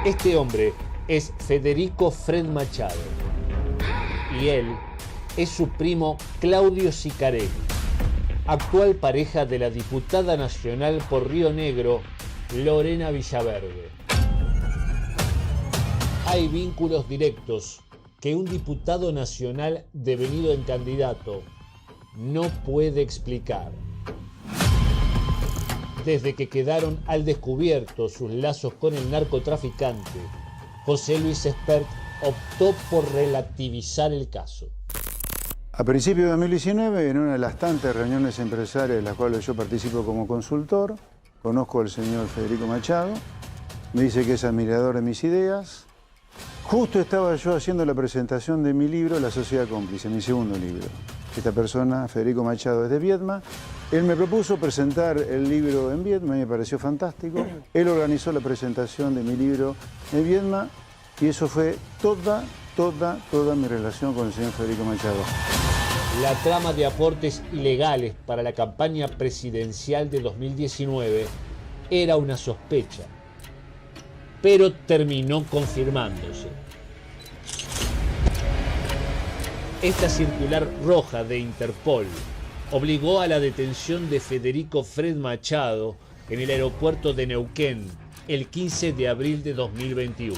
Este hombre es Federico Fred Machado y él es su primo Claudio Sicarelli, actual pareja de la diputada nacional por Río Negro, Lorena Villaverde. Hay vínculos directos que un diputado nacional devenido en candidato no puede explicar. Desde que quedaron al descubierto sus lazos con el narcotraficante, José Luis Espert optó por relativizar el caso. A principios de 2019, en una de las tantas reuniones empresariales en las cuales yo participo como consultor, conozco al señor Federico Machado, me dice que es admirador de mis ideas. Justo estaba yo haciendo la presentación de mi libro, La Sociedad Cómplice, mi segundo libro. Esta persona, Federico Machado, es de Viedma. Él me propuso presentar el libro en Viedma y me pareció fantástico. Él organizó la presentación de mi libro en Viedma y eso fue toda mi relación con el señor Federico Machado. La trama de aportes ilegales para la campaña presidencial de 2019 era una sospecha, pero terminó confirmándose. Esta circular roja de Interpol obligó a la detención de Federico Fred Machado en el aeropuerto de Neuquén el 15 de abril de 2021.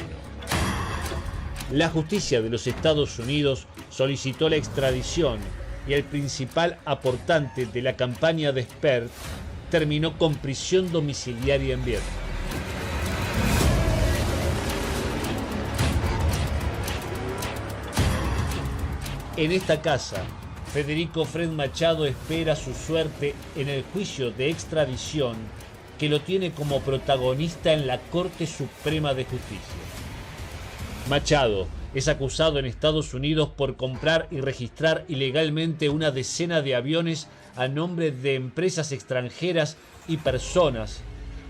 La justicia de los Estados Unidos solicitó la extradición y el principal aportante de la campaña de Espert terminó con prisión domiciliaria en Viedma. En esta casa, Federico Fred Machado espera su suerte en el juicio de extradición que lo tiene como protagonista en la Corte Suprema de Justicia. Machado es acusado en Estados Unidos por comprar y registrar ilegalmente una decena de aviones a nombre de empresas extranjeras y personas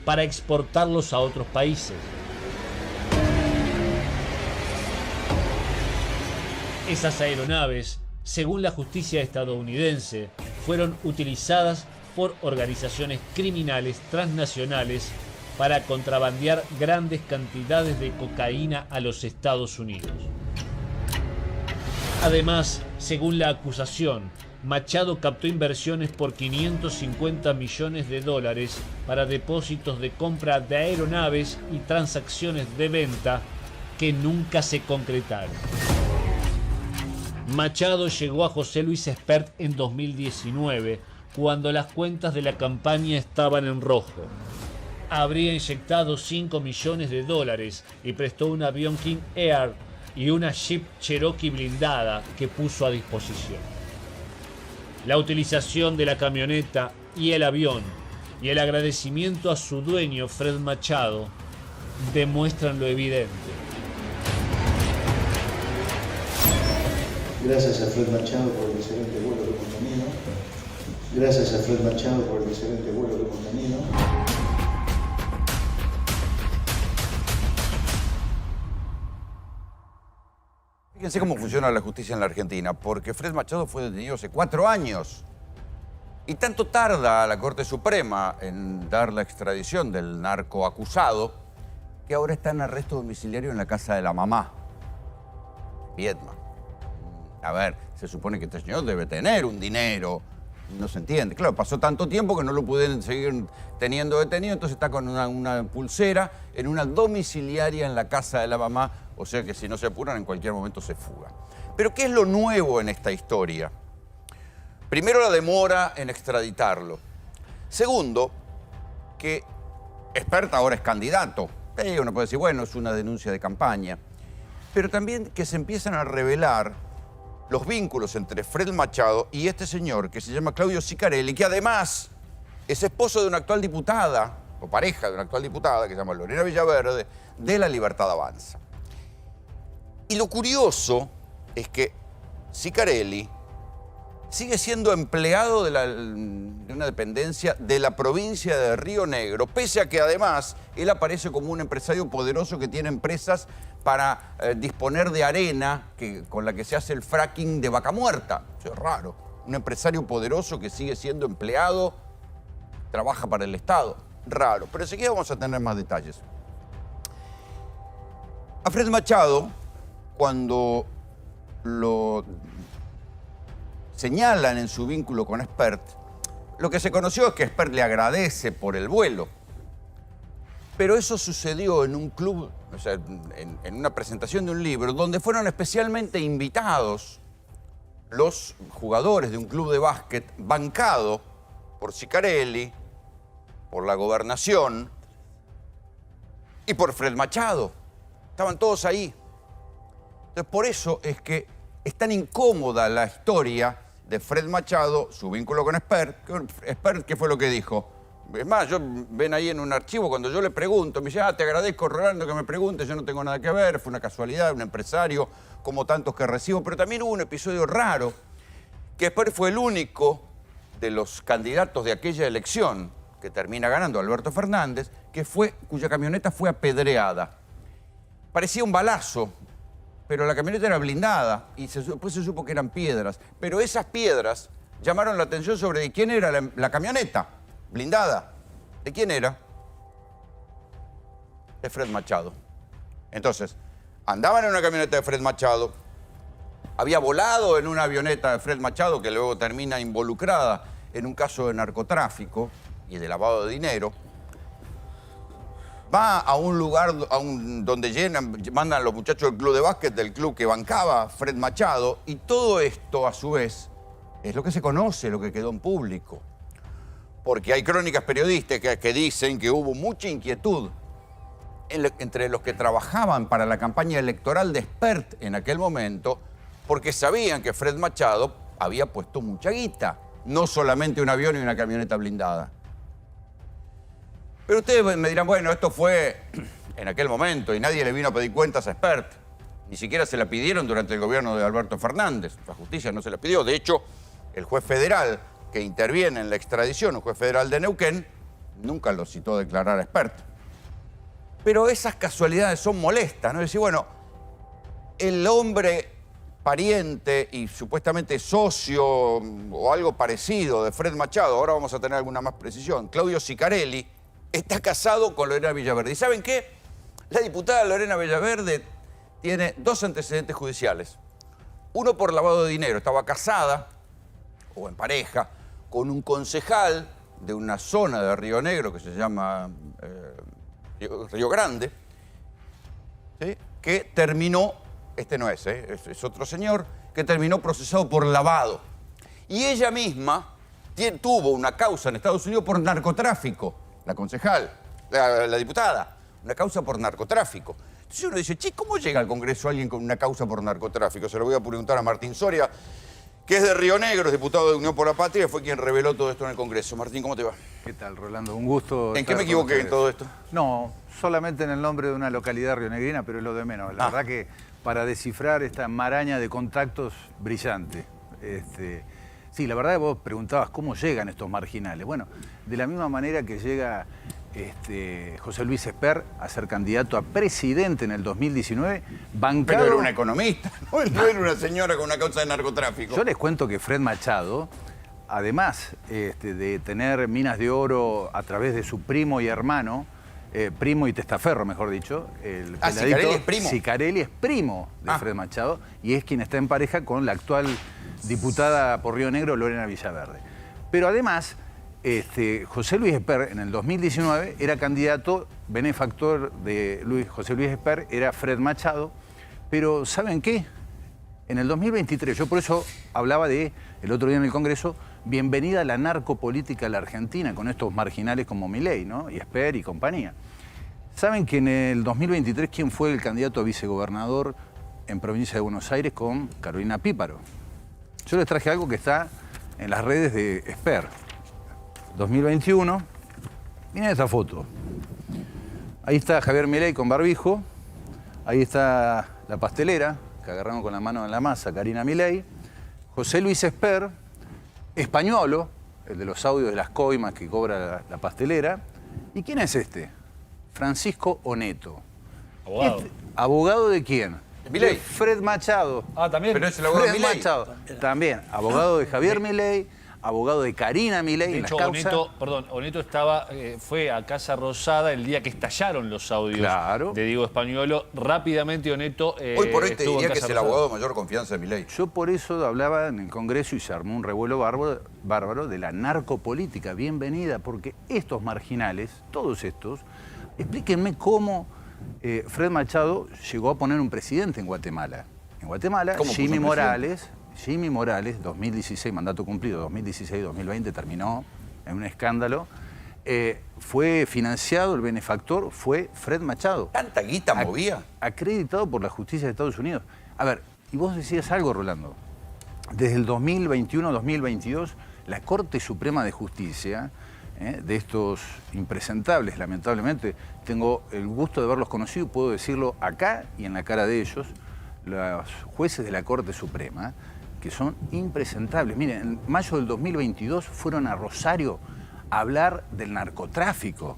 para exportarlos a otros países. Esas aeronaves, según la justicia estadounidense, fueron utilizadas por organizaciones criminales transnacionales para contrabandear grandes cantidades de cocaína a los Estados Unidos. Además, según la acusación, Machado captó inversiones por $550 millones para depósitos de compra de aeronaves y transacciones de venta que nunca se concretaron. Machado llegó a José Luis Espert en 2019, cuando las cuentas de la campaña estaban en rojo. Habría inyectado $5 millones y prestó un avión King Air y una Jeep Cherokee blindada que puso a disposición. La utilización de la camioneta y el avión y el agradecimiento a su dueño Fred Machado demuestran lo evidente. Gracias a Fred Machado por el excelente vuelo que hemos tenido. Gracias a Fred Machado por el excelente vuelo que hemos tenido. Fíjense cómo funciona la justicia en la Argentina, porque Fred Machado fue detenido hace 4 años. Y tanto tarda la Corte Suprema en dar la extradición del narco acusado, que ahora está en arresto domiciliario en la casa de la mamá, Viedma. A ver, se supone que este señor debe tener un dinero, no se entiende. Claro, pasó tanto tiempo que no lo pueden seguir teniendo detenido, entonces está con una pulsera en una domiciliaria en la casa de la mamá, o sea que si no se apuran en cualquier momento se fuga. Pero ¿qué es lo nuevo en esta historia? Primero, la demora en extraditarlo. Segundo, que Espert ahora es candidato. Uno puede decir, bueno, es una denuncia de campaña. Pero también que se empiezan a revelar los vínculos entre Fred Machado y este señor que se llama Claudio Sicarelli, que además es esposo de una actual diputada, o pareja de una actual diputada, que se llama Lorena Villaverde, de La Libertad Avanza. Y lo curioso es que Sicarelli sigue siendo empleado de una dependencia de la provincia de Río Negro, pese a que además él aparece como un empresario poderoso que tiene empresas para disponer de arena con la que se hace el fracking de Vaca Muerta. Eso es raro. Un empresario poderoso que sigue siendo empleado, trabaja para el Estado. Raro. Pero enseguida vamos a tener más detalles. A Fred Machado, cuando lo señalan en su vínculo con Espert, lo que se conoció es que Espert le agradece por el vuelo. Pero eso sucedió en un club, o sea, en una presentación de un libro, donde fueron especialmente invitados los jugadores de un club de básquet bancado por Ciccarelli, por la Gobernación y por Fred Machado. Estaban todos ahí. Entonces, por eso es que es tan incómoda la historia de Fred Machado, su vínculo con Espert. Espert, ¿qué fue lo que dijo? Es más, ven ahí en un archivo, cuando yo le pregunto, me dice, te agradezco, Rolando, que me preguntes, yo no tengo nada que ver, fue una casualidad, un empresario, como tantos que recibo. Pero también hubo un episodio raro, que Espert fue el único de los candidatos de aquella elección que termina ganando Alberto Fernández, cuya camioneta fue apedreada. Parecía un balazo, pero la camioneta era blindada y después se supo que eran piedras. Pero esas piedras llamaron la atención sobre de quién era la camioneta blindada. ¿De quién era? De Fred Machado. Entonces, andaban en una camioneta de Fred Machado, había volado en una avioneta de Fred Machado que luego termina involucrada en un caso de narcotráfico y de lavado de dinero. Va a un lugar donde mandan los muchachos del club de básquet, del club que bancaba Fred Machado, y todo esto, a su vez, es lo que se conoce, lo que quedó en público. Porque hay crónicas periodísticas que dicen que hubo mucha inquietud entre los que trabajaban para la campaña electoral de Espert en aquel momento, porque sabían que Fred Machado había puesto mucha guita, no solamente un avión y una camioneta blindada. Pero ustedes me dirán, bueno, esto fue en aquel momento y nadie le vino a pedir cuentas a Espert. Ni siquiera se la pidieron durante el gobierno de Alberto Fernández. La justicia no se la pidió. De hecho, el juez federal que interviene en la extradición, un juez federal de Neuquén, nunca lo citó a declarar a Espert. Pero esas casualidades son molestas, ¿no? Es decir, bueno, el hombre pariente y supuestamente socio o algo parecido de Fred Machado, ahora vamos a tener alguna más precisión, Claudio Ciccarelli, está casado con Lorena Villaverde. ¿Y saben qué? La diputada Lorena Villaverde tiene 2 antecedentes judiciales. Uno por lavado de dinero. Estaba casada, o en pareja, con un concejal de una zona de Río Negro que se llama Río Grande, ¿sí? Que terminó, este no es, es otro señor, que terminó procesado por lavado. Y ella misma tuvo una causa en Estados Unidos por narcotráfico. La concejal, la diputada, una causa por narcotráfico. Entonces uno dice, che, ¿cómo llega al Congreso alguien con una causa por narcotráfico? Se lo voy a preguntar a Martín Soria, que es de Río Negro, es diputado de Unión por la Patria, y fue quien reveló todo esto en el Congreso. Martín, ¿cómo te va? ¿Qué tal, Rolando? Un gusto. ¿En qué me equivoqué en todo esto? No, solamente en el nombre de una localidad rionegrina, pero es lo de menos. La verdad que para descifrar esta maraña de contactos brillante. Sí, la verdad que vos preguntabas cómo llegan estos marginales. Bueno, de la misma manera que llega José Luis Espert a ser candidato a presidente en el 2019, bancado... Pero era una economista, no era una señora con una causa de narcotráfico. Yo les cuento que Fred Machado, además de tener minas de oro a través de su primo y hermano, primo y testaferro, mejor dicho, Ciccarelli es primo. Ciccarelli es primo de Fred Machado y es quien está en pareja con la actual diputada por Río Negro, Lorena Villaverde. Pero además, José Luis Espert en el 2019 era candidato, benefactor de José Luis Espert era Fred Machado, pero ¿saben qué? En el 2023, yo por eso hablaba el otro día en el Congreso, bienvenida a la narcopolítica a la Argentina, con estos marginales como Milei, ¿no? Y Espert y compañía. ¿Saben que en el 2023 quién fue el candidato a vicegobernador en provincia de Buenos Aires con Carolina Píparo? Yo les traje algo que está en las redes de Espert. 2021, miren esta foto. Ahí está Javier Milei con barbijo, ahí está la pastelera, que agarraron con la mano en la masa, Karina Milei, José Luis Espert, españolo, el de los audios de las coimas que cobra la pastelera. ¿Y quién es este? Francisco Oneto. Abogado. ¿Abogado de quién? Milei. Fred Machado. Ah, también. Pero es el abogado de Fred Milei. Machado. También, abogado de Javier Milei, abogado de Karina Milei De en hecho, las causas. Oneto fue a Casa Rosada el día que estallaron los audios Claro. de Diego Españolo. Rápidamente Oneto Hoy por hoy te estuvo en diría que Casa es el Rosada. abogado de mayor confianza de Milei. Yo por eso hablaba en el Congreso y se armó un revuelo bárbaro de la narcopolítica. Bienvenida, porque estos marginales, todos estos, explíquenme cómo Fred Machado llegó a poner un presidente en Guatemala. En Guatemala, ¿Cómo puso Jimmy un Morales, 2016, mandato cumplido, 2016-2020 terminó en un escándalo. Fue financiado, el benefactor fue Fred Machado. ¿Tanta guita movía? Acreditado por la justicia de Estados Unidos. A ver, y vos decías algo, Rolando. Desde el 2021-2022, la Corte Suprema de Justicia, de estos impresentables, lamentablemente, tengo el gusto de haberlos conocido, puedo decirlo acá y en la cara de ellos, los jueces de la Corte Suprema, que son impresentables. Miren, en mayo del 2022 fueron a Rosario a hablar del narcotráfico.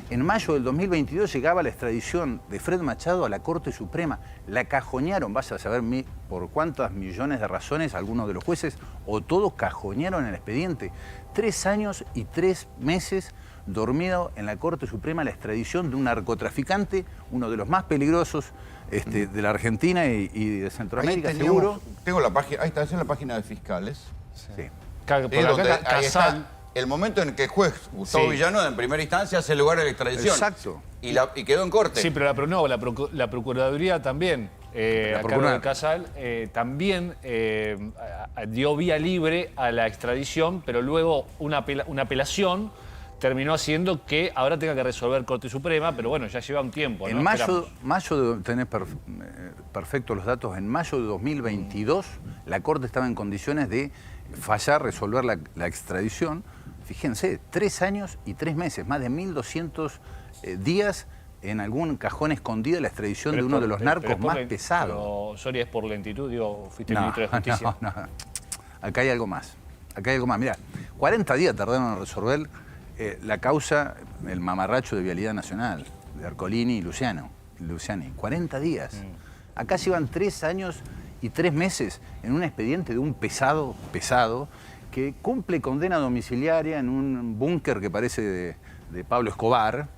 En mayo del 2022 llegaba la extradición de Fred Machado a la Corte Suprema. La cajonearon, vas a saber por cuántas millones de razones algunos de los jueces, o todos cajonearon el expediente. 3 años y 3 meses dormido en la Corte Suprema la extradición de un narcotraficante, uno de los más peligrosos de la Argentina y de Centroamérica, seguro. Tengo la página, ahí está, esa es la página de fiscales. Sí. Por Donde acá, ahí Casal. está el momento en que el juez Gustavo Sí. Villanueva en primera instancia hace lugar a la extradición. Exacto. Y quedó en corte. Sí, pero la Procuraduría también, a cargo de Casal, también dio vía libre a la extradición, pero luego una apelación terminó haciendo que ahora tenga que resolver Corte Suprema, pero bueno, ya lleva un tiempo, ¿no? En Esperamos. mayo tenés perfectos los datos, en mayo de 2022 la Corte estaba en condiciones de fallar, resolver la extradición. Fíjense, 3 años y 3 meses, más de 1.200 días en algún cajón escondido la extradición Pero de es uno por- de los pero narcos es por más len- pesados. Pero, Soria, es por lentitud, digo, fuiste No, ministro de Justicia. no. Acá hay algo más. Acá hay algo más. Mirá, 40 días tardaron en resolver la causa, el mamarracho de Vialidad Nacional, de Ercolini y Luciani. 40 días. Acá llevan 3 años y 3 meses en un expediente de un pesado, que cumple condena domiciliaria en un búnker que parece de Pablo Escobar.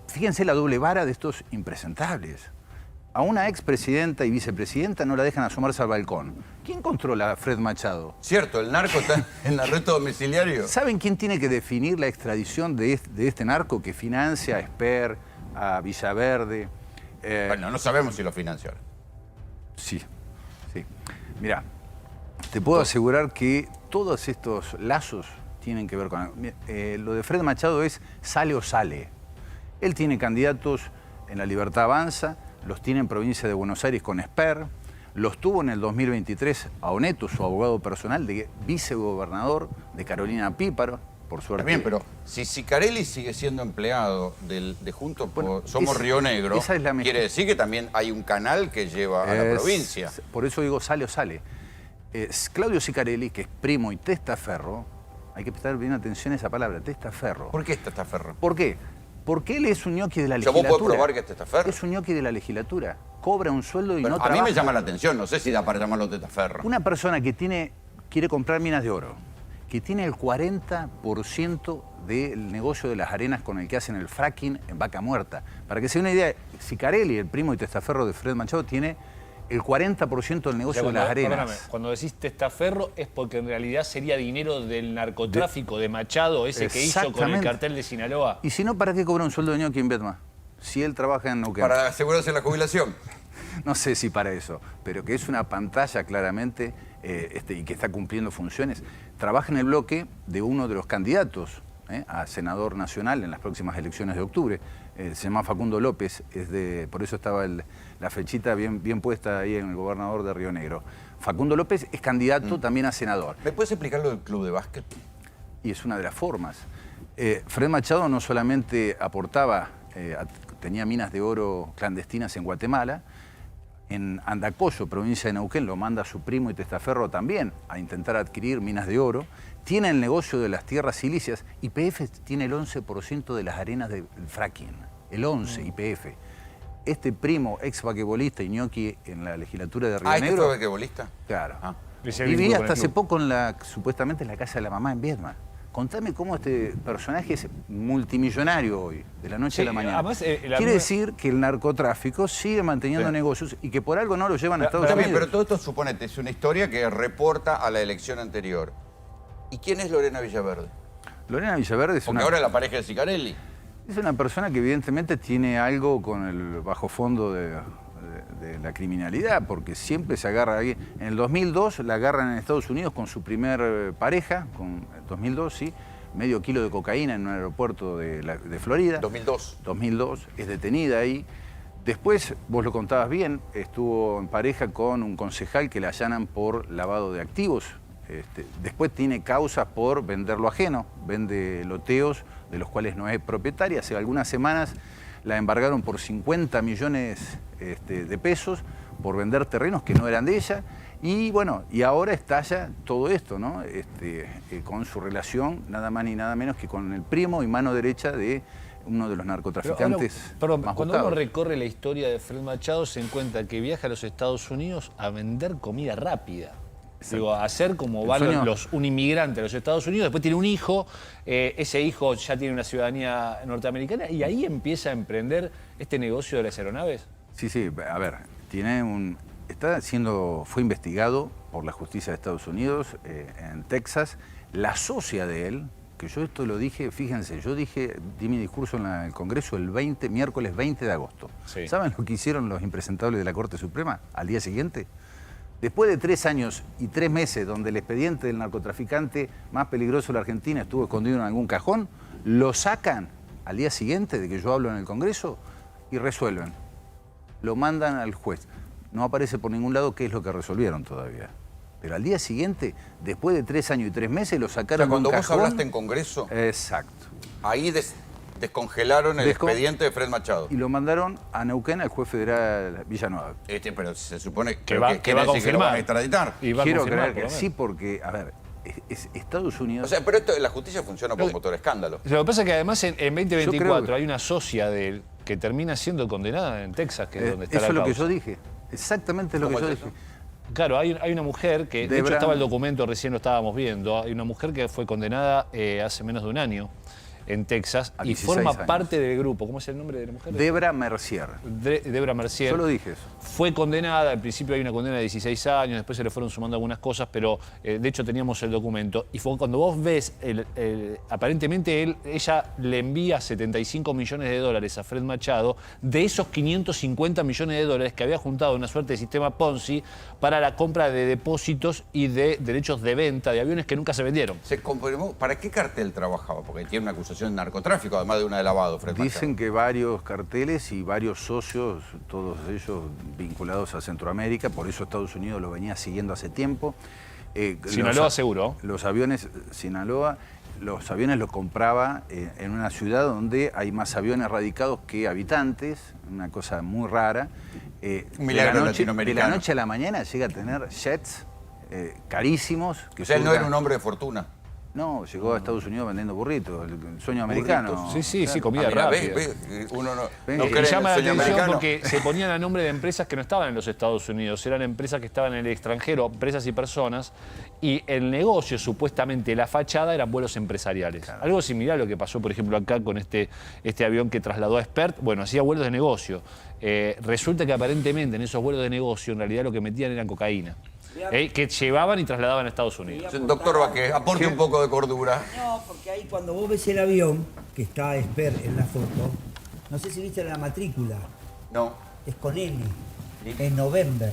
Fíjense la doble vara de estos impresentables. A una expresidenta y vicepresidenta no la dejan asomarse al balcón. ¿Quién controla a Fred Machado? Cierto, el narco está en arresto domiciliario. ¿Saben quién tiene que definir la extradición de este narco que financia a Esper, a Villaverde? Bueno, no sabemos si lo financiaron. Sí. Mirá, te puedo asegurar que todos estos lazos tienen que ver con... lo de Fred Machado es sale o sale. Él tiene candidatos en La Libertad Avanza, los tiene en provincia de Buenos Aires con Esper, los tuvo en el 2023 a Oneto, su abogado personal, de vicegobernador de Carolina Píparo, por suerte. Está bien, pero si Sicarelli sigue siendo empleado de Juntos por Somos Río Negro, esa es la mejor. quiere decir que también hay un canal que lleva a la provincia. Por eso digo sale o sale. Claudio Sicarelli, que es primo y testaferro, hay que prestar bien atención a esa palabra, testaferro. ¿Por qué está testaferro? ¿Por qué? Porque él es un ñoqui de la O sea, legislatura. vos podés probar que es testaferro. Es un ñoqui de la legislatura. Cobra un sueldo y Bueno, no a mí trabaja. me llama la atención, no sé si da para llamarlo testaferro. Una persona que quiere comprar minas de oro, que tiene el 40% del negocio de las arenas con el que hacen el fracking en Vaca Muerta. Para que se dé una idea, Sicarelli, el primo y testaferro de Fred Machado, tiene el 40% del negocio de las arenas. Perdóname, cuando decís testaferro es porque en realidad sería dinero del narcotráfico de Machado, ese que hizo con el Exactamente. cartel de Sinaloa. Y si no, ¿para qué cobra un sueldo de ñoqui en Betma? Si él trabaja en Neuquén. Para asegurarse la jubilación. No sé si para eso, pero que es una pantalla claramente y que está cumpliendo funciones. Trabaja en el bloque de uno de los candidatos a senador nacional en las próximas elecciones de octubre. Se llama Facundo López, por eso estaba la flechita bien puesta ahí en el gobernador de Río Negro. Facundo López es candidato también a senador. ¿Me puedes explicar lo del club de básquet? Y es una de las formas. Fred Machado no solamente aportaba, tenía minas de oro clandestinas en Guatemala, en Andacollo, provincia de Neuquén, lo manda su primo y testaferro también a intentar adquirir minas de oro. Tiene el negocio de las tierras silíceas. YPF tiene el 11% de las arenas del fracking. El 11, YPF. Este primo, ex vaquebolista y ñoqui en la legislatura de Río ¿Este Negro... fue basquetbolista? Claro. Ese Viví vínculo con hasta el hace club. poco supuestamente en la casa de la mamá en Viedma. Contame cómo este personaje es multimillonario hoy, de la noche Sí, a la mañana. además, Quiere decir que el narcotráfico sigue manteniendo Sí. negocios y que por algo no lo llevan a Estados Está bien, Unidos. pero todo esto, suponete, es una historia que reporta a la elección anterior. ¿Y quién es Lorena Villaverde? Lorena Villaverde es Porque una, ahora es la pareja de Sicarelli. es una persona que evidentemente tiene algo con el bajo fondo de la criminalidad, porque siempre se agarra ahí. En el 2002 la agarran en Estados Unidos con su primer pareja, con 2002, sí, medio kilo de cocaína en un aeropuerto de Florida. 2002. 2002, es detenida ahí. Después, vos lo contabas bien, estuvo en pareja con un concejal que la allanan por lavado de activos. Después tiene causas por vender lo ajeno, vende loteos de los cuales no es propietaria. Hace algunas semanas la embargaron por 50 millones de pesos por vender terrenos que no eran de ella. Y bueno, y ahora estalla todo esto, ¿no? Con su relación, nada más ni nada menos que con el primo y mano derecha de uno de los narcotraficantes. Perdón, más cuando uno buscados. recorre la historia de Fred Machado se encuentra que viaja a los Estados Unidos a vender comida rápida. Digo, a hacer como El van sueño. un inmigrante a los Estados Unidos, después tiene un hijo, ese hijo ya tiene una ciudadanía norteamericana y ahí empieza a emprender este negocio de las aeronaves. Sí, a ver, fue investigado por la justicia de Estados Unidos en Texas. La socia de él, que yo esto lo dije, fíjense, di mi discurso en el Congreso el miércoles 20 de agosto. Sí. ¿Saben lo que hicieron los impresentables de la Corte Suprema al día siguiente? Después de 3 años y 3 meses donde el expediente del narcotraficante más peligroso de la Argentina estuvo escondido en algún cajón, lo sacan al día siguiente de que yo hablo en el Congreso y resuelven. Lo mandan al juez. No aparece por ningún lado qué es lo que resolvieron todavía. Pero al día siguiente, después de 3 años y 3 meses, lo O sea, sacaron de un cuando vos cajón. hablaste en Congreso, Exacto. ahí descongelaron el expediente de Fred Machado. Y lo mandaron a Neuquén al juez federal Villanueva. Pero se supone Que va a quiere decir que lo van confirmar. a extraditar. Y va a Quiero confirmar, creer por que lo menos. sí, porque, a ver, es Estados Unidos... O sea, pero la justicia funciona por motor escándalo. Lo que pasa es que además en 2024 Yo creo que- hay una socia de él que termina siendo condenada en Texas, que es donde está eso la es lo que causa. yo dije. Exactamente lo que ¿Cómo yo es dije. eso? Claro, hay una mujer que, de hecho Debra- estaba el documento, recién lo estábamos viendo, hay una mujer que fue condenada hace menos de un año en Texas A y 16 forma años. parte del grupo. ¿Cómo es el nombre de la mujer? Debra Mercier. Debra Mercier. Yo lo dije eso. Fue condenada, al principio hay una condena de 16 años, después se le fueron sumando algunas cosas, pero de hecho teníamos el documento. Y fue cuando vos ves, aparentemente ella le envía 75 millones de dólares a Fred Machado, de esos 550 millones de dólares que había juntado una suerte de sistema Ponzi para la compra de depósitos y de derechos de venta de aviones que nunca se vendieron. ¿Se confirmó? ¿Para qué cartel trabajaba? Porque tiene una acusación de narcotráfico, además de una de lavado, Fred Dicen Machado. que varios carteles y varios socios, todos ellos vinculados a Centroamérica, por eso Estados Unidos lo venía siguiendo hace tiempo. Sinaloa seguro. Los aviones, Sinaloa, los aviones los compraba en una ciudad donde hay más aviones radicados que habitantes, una cosa muy rara. Un milagro de la latinoamericano. noche a la mañana llega a tener jets carísimos. Que O sea, él no era surcan- un hombre de fortuna. No, llegó a Estados Unidos vendiendo burritos, el sueño americano. Sí, comida Ah, mirá, rápida. uno no Ven, no y cree en llama la el sueño atención americano. porque se ponían a nombre de empresas que no estaban en los Estados Unidos, eran empresas que estaban en el extranjero, empresas y personas, y el negocio, supuestamente, la fachada, eran vuelos empresariales. Claro. Algo similar a lo que pasó, por ejemplo, acá con este avión que trasladó a Expert, bueno, hacía vuelos de negocio. Resulta que aparentemente en esos vuelos de negocio, en realidad lo que metían era cocaína, que llevaban y trasladaban a Estados Unidos. Doctor Vázquez, aporte un poco de cordura. No, porque ahí cuando vos ves el avión, que está Esper en la foto, no sé si viste la matrícula, No. es con N, ¿Sí? es November.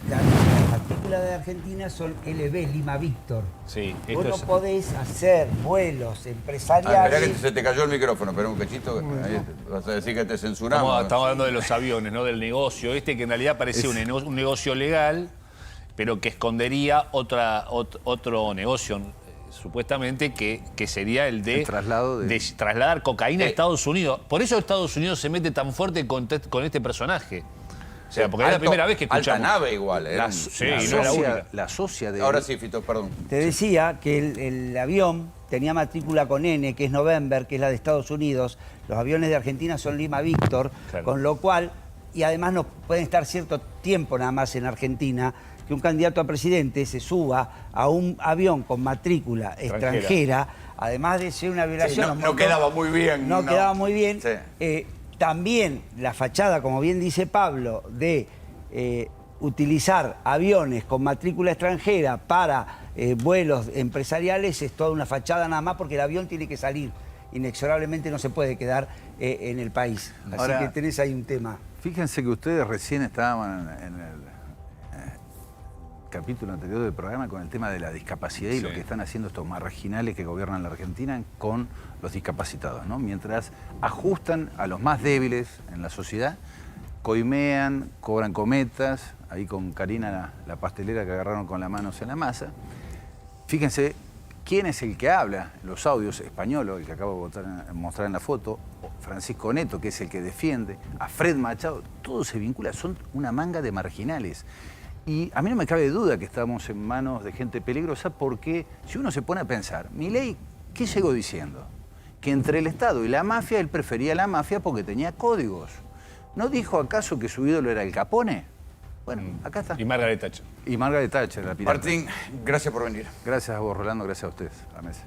Las matrículas de Argentina son LB, Lima Víctor. Sí, Vos esto no es... podés hacer vuelos Ah, empresariales. esperá que se te cayó el micrófono, espera un cachito. Ahí vas a decir que te censuramos. Estamos hablando de los aviones, ¿no? Del negocio que en realidad parecía un negocio legal, pero que escondería otro negocio, supuestamente, que sería el de, El traslado de- trasladar cocaína a Estados Unidos. Por eso Estados Unidos se mete tan fuerte con este personaje. O sea, porque es la primera vez que escuchamos. Alta nave igual. Sí, La no era la socia- única. la socia de Ahora él- sí, Fito, perdón. Te decía que el avión tenía matrícula con N, que es November, que es la de Estados Unidos. Los aviones de Argentina son Lima Víctor, Claro. con lo cual, y además no pueden estar cierto tiempo nada más en Argentina, que un candidato a presidente se suba a un avión con matrícula extranjera, además de ser una violación. No quedaba muy bien. No quedaba muy bien. Sí. También la fachada, como bien dice Pablo, de utilizar aviones con matrícula extranjera para vuelos empresariales es toda una fachada nada más, porque el avión tiene que salir. Inexorablemente no se puede quedar en el país. Así Ahora, que tenés ahí un tema. Fíjense que ustedes recién estaban en el capítulo anterior del programa con el tema de la discapacidad y lo que están haciendo estos marginales que gobiernan la Argentina con los discapacitados, ¿no? Mientras ajustan a los más débiles en la sociedad, coimean, cobran cometas, ahí con Karina, la pastelera que agarraron con las manos en la masa. Fíjense quién es el que habla, los audios, Españolo, el que acabo de mostrar en la foto, Francisco Neto, que es el que defiende, a Fred Machado, todo se vincula, son una manga de marginales. Y a mí no me cabe duda que estamos en manos de gente peligrosa, porque si uno se pone a pensar, Milei, ¿qué llegó diciendo? Que entre el Estado y la mafia, él prefería la mafia porque tenía códigos. ¿No dijo acaso que su ídolo era el Capone? Bueno, acá está. Y Margaret Thatcher. Y Margaret Thatcher, la pirata. Martín, gracias por venir. Gracias a vos, Rolando, gracias a ustedes, a la mesa.